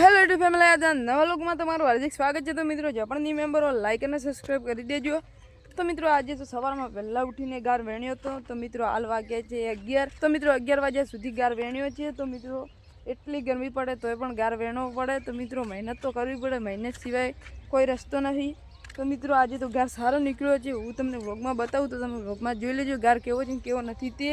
Hello YouTube family, આજે નવા લોકમાં તમારું હાર્દિક સ્વાગત છે। તો મિત્રો જે પણ ન્યૂ મેમ્બર હોય લાઈક અને સબસ્ક્રાઈબ કરી દેજો। તો મિત્રો આજે તો સવારમાં વહેલા ઉઠીને ગાર વેણ્યો હતો। તો મિત્રો હાલ વાગ્યા છે 11। તો મિત્રો 11 વાગ્યા સુધી ગાર વેણ્યો છે। તો મિત્રો એટલી ગરમી પડે તોય પણ ગાર વેણવો પડે। તો મિત્રો મહેનત તો કરવી પડે, મહેનત સિવાય કોઈ રસ્તો નથી। તો મિત્રો આજે તો ગાર સારો નીકળ્યો છે। હું તમને વ્લોગમાં બતાવું તો તમે વ્લોગમાં જોઈ લેજો ગાર કેવો છે કેવો નથી તે।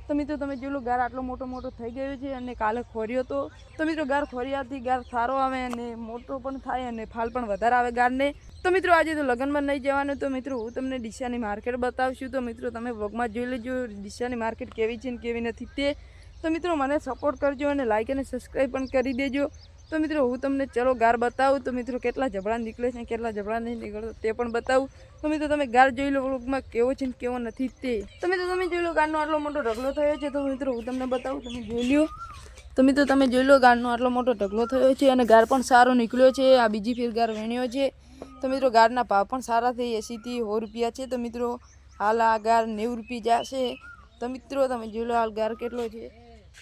તો મિત્રો તમે જોઈ લો ગાર આટલો મોટો થઈ ગયો છે અને કાલે ખોર્યો હતો। તો મિત્રો ગાર ખોર્યાથી ગાર સારો આવે અને મોટો પણ થાય અને ફાલ પણ વધારે આવે ગારને। તો મિત્રો આજે તો લગ્નમાં નહીં જવાનું। તો મિત્રો હું તમને ડીસાની માર્કેટ બતાવશું। તો મિત્રો તમે વ્લોગમાં જોઈ લેજો ડીસાની માર્કેટ કેવી છે ને કેવી નથી તે। તો મિત્રો મને સપોર્ટ કરજો અને લાઈક અને સબસ્ક્રાઈબ પણ કરી દેજો। તો મિત્રો હું તમને ચલો ગાર બતાવું। તો મિત્રો કેટલા જબડા નીકળે છે કેટલા જબડા નહીં નીકળતો તે પણ બતાવું। તો મિત્રો તમે ગાર જોઈ લો વ્લોગમાં કેવો છે ને કેવો નથી તે। તો મિત્રો તમે જોઈ લો ગારનો આટલો મોટો ઢગલો થયો છે। તો મિત્રો હું તમને બતાવું, તમે જોઈ લો। તો મિત્રો તમે જોઈ લો ગારનો આટલો મોટો ઢગલો થયો છે અને ગાર પણ સારો નીકળ્યો છે। આ બીજી ફેર ગાર વેણ્યો છે। તો મિત્રો ગારના ભાવ પણ સારા થઈ 80 થી 100 રૂપિયા છે। તો મિત્રો હાલ આ ગાર 90 રૂપિયા જશે। તો મિત્રો તમે જોઈ લો હાલ ગાર કેટલો છે।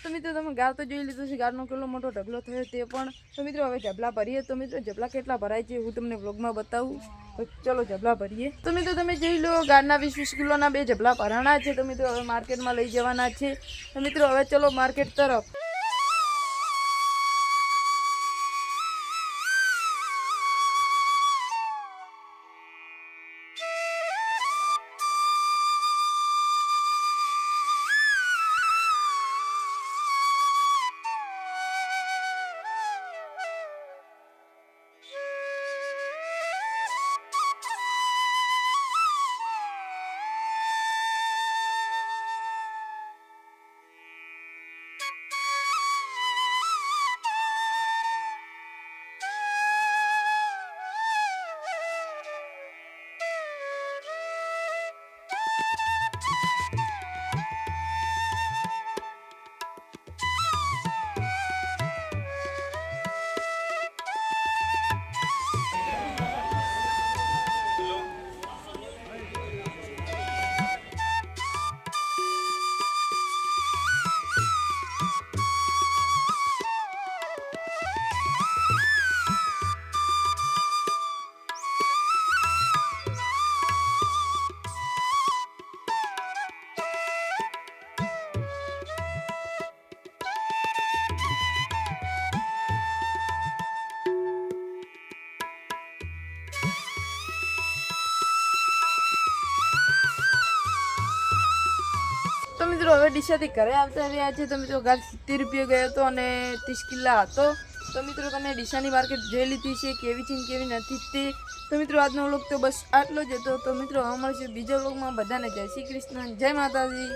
તો મિત્રો તમે ગાર તો જોઈ લીધું છે ગારનો કેટલો મોટો ઢગલો થયો તે પણ। તો મિત્રો હવે જબલા ભરીએ। તો મિત્રો જબલા કેટલા ભરાય છે હું તમને વ્લોગમાં બતાવું। તો ચલો જબલા ભરીએ। તો મિત્રો તમે જોઈ લો ગારના 20-20 કિલોના 2 જબલા ભરાણા છે। તો મિત્રો હવે માર્કેટમાં લઈ જવાના છે। તો મિત્રો હવે ચલો માર્કેટ તરફ। તો મિત્રો હવે ડીસાથી ઘરે આવતા રહ્યા છે। તો મિત્રો ગાર 70 રૂપિયા ગયો હતો અને 30 કિલ્લા હતો। તો મિત્રો તમે ડીસાની માર્કેટ જોઈ લીધી છે કેવી છે ને કેવી નથી તે। તો મિત્રો આજનો વ્લોગ તો બસ આટલો જ હતો। તો મિત્રો મળશે બીજા વ્લોગમાં। બધાને જય શ્રી કૃષ્ણ, જય માતાજી।